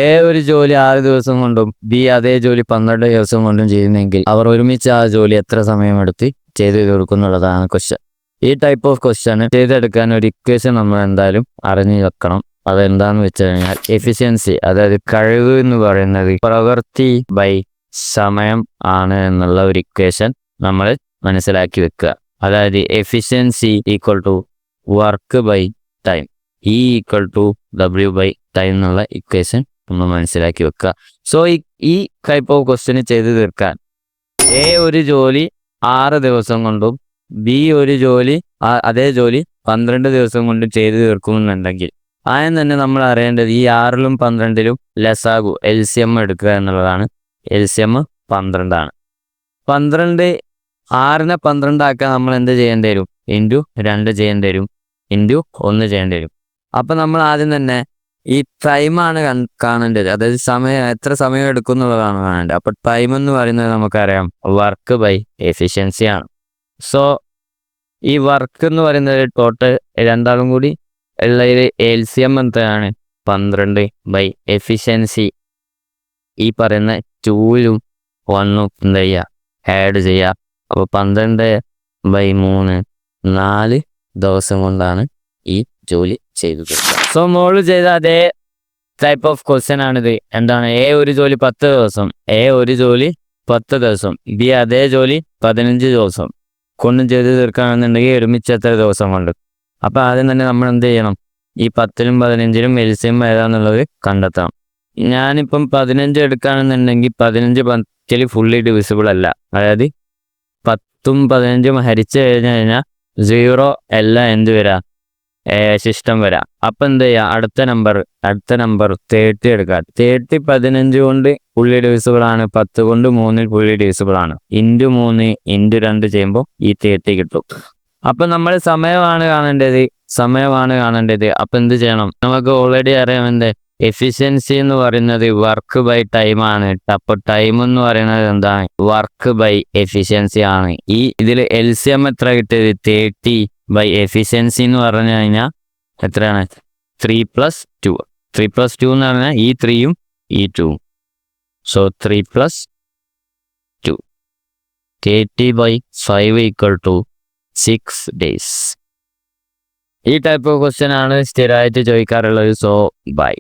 A ഒരു ജോലി 6 ദിവസം കൊണ്ടും ബി അതേ ജോലി 12 ദിവസം കൊണ്ടും ചെയ്യുന്നെങ്കിൽ അവർ ഒരുമിച്ച് ആ ജോലി എത്ര സമയമെടുത്ത് ചെയ്തു തീർക്കുന്നുള്ളതാണ് ക്വസ്റ്റ്യൻ. ഈ ടൈപ്പ് ഓഫ് ക്വസ്റ്റ്യൻ ചെയ്തെടുക്കാൻ ഒരു ഇക്വേഷൻ നമ്മൾ എന്തായാലും അറിഞ്ഞു വെക്കണം. അതെന്താന്ന് വെച്ച് കഴിഞ്ഞാൽ എഫിഷ്യൻസി, അതായത് കഴിവ് എന്ന് പറയുന്നത് പ്രവൃത്തി ബൈ സമയം ആണ് എന്നുള്ള ഒരു ഇക്വേഷൻ നമ്മൾ മനസ്സിലാക്കി വെക്കുക. അതായത് efficiency equal to work by time, E equal to W by time എന്നുള്ള ഇക്വേഷൻ നമ്മൾ മനസ്സിലാക്കി വെക്കുക. സോ ഈ ടൈപ്പ് ഓഫ് ക്വസ്റ്റ്യൻ ചെയ്ത് തീർക്കാൻ എ ഒരു ജോലി 6 ദിവസം കൊണ്ടും ബി ഒരു ജോലി അതേ ജോലി 12 ദിവസം കൊണ്ടും ചെയ്ത് തീർക്കുമെന്നുണ്ടെങ്കിൽ ആദ്യം തന്നെ നമ്മൾ അറിയേണ്ടത് ഈ 6ലും 12ലും ലെസ്സാകൂ, LCM എടുക്കുക എന്നുള്ളതാണ്. LCM 12 ആണ്. 12 6നെ 12 ആക്കാൻ നമ്മൾ എന്ത് ചെയ്യേണ്ടി വരും? ഇൻറ്റു 2 ചെയ്യേണ്ടി വരും, ഇൻറ്റു 1 ചെയ്യേണ്ടി വരും. അപ്പം നമ്മൾ ആദ്യം തന്നെ ഈ ടൈമാണ് കാണേണ്ടത്, അതായത് എത്ര സമയം എടുക്കും എന്നുള്ളതാണ് കാണേണ്ടത്. അപ്പോൾ ടൈം എന്ന് പറയുന്നത് നമുക്കറിയാം വർക്ക് ബൈ എഫിഷ്യൻസി ആണ്. സോ ഈ വർക്ക് എന്ന് പറയുന്നത് ടോട്ടൽ രണ്ടാളും കൂടി ഉള്ള LCM എന്താണ്? 12 ബൈ എഫിഷ്യൻസി. ഈ പറയുന്ന 2ലും 1ഉം എന്താ ചെയ്യുക? ആഡ് ചെയ്യുക. അപ്പോൾ 12 ബൈ 3 4 ദിവസം കൊണ്ടാണ് ഈ ജോലി ചെയ്തു തീർക്കുക. സോ മോള് ചെയ്ത അതേ ടൈപ്പ് ഓഫ് ക്വസ്റ്റ്യൻ ആണിത്. എന്താണ്? എ ഒരു ജോലി 10 ദിവസം, എ ഒരു ജോലി 10 ദിവസം, ബി അതേ ജോലി 15 ദിവസം കൊണ്ടും ചെയ്ത് തീർക്കുകയാണെന്നുണ്ടെങ്കിൽ ഒരുമിച്ച് എത്ര ദിവസം കൊണ്ട്? അപ്പം ആദ്യം തന്നെ നമ്മൾ എന്ത് ചെയ്യണം? ഈ 10ലും 15ലും LCM ഏതാന്നുള്ളത് കണ്ടെത്തണം. ഞാനിപ്പം 15 എടുക്കുകയാണെന്നുണ്ടെങ്കിൽ 15 10ൽ ഫുള്ളി ഡിവിസിബിൾ അല്ല. അതായത് 10ഉം 15ഉം ഹരിച്ച് കഴിഞ്ഞാൽ 0 എല്ലാം എന്ത് വരാം? സിസ്റ്റം വരാം. അപ്പം എന്ത് ചെയ്യുക? അടുത്ത നമ്പർ 30 എടുക്കുക. 30 15 കൊണ്ട് ഫുള്ളി ഡിവിസിബിൾ ആണ്, 10 കൊണ്ട് 3 ഫുള്ളി ഡിവിസിബിൾ ആണ്. ഇൻറ്റു 3 ഇൻറ്റു 2 ചെയ്യുമ്പോൾ ഈ 30 കിട്ടും. അപ്പം നമ്മൾ സമയമാണ് കാണേണ്ടത്. അപ്പം എന്ത് ചെയ്യണം? നമുക്ക് ഓൾറെഡി അറിയാം എന്ത്? എഫിഷ്യൻസി എന്ന് പറയുന്നത് വർക്ക് ബൈ ടൈം ആണ്. അപ്പോൾ ടൈം എന്ന് പറയുന്നത് എന്താണ്? വർക്ക് ബൈ എഫിഷ്യൻസി ആണ്. ഇതിൽ LCM എത്ര കിട്ടിയത്? 30 ബൈ എഫിഷ്യൻസി എന്ന് പറഞ്ഞു കഴിഞ്ഞാൽ എത്രയാണ്? 3 + 2. 3 + 2 എന്ന് പറഞ്ഞാൽ ഈ 3ഉം ഈ 2ഉം. So 3 + 2 30 by 5 equal to 6 days. ഈ ടൈപ്പ് ഓഫ് ക്വസ്റ്റ്യൻ ആണ് സ്ഥിരമായിട്ട് ചോദിക്കാറുള്ളത്. So by.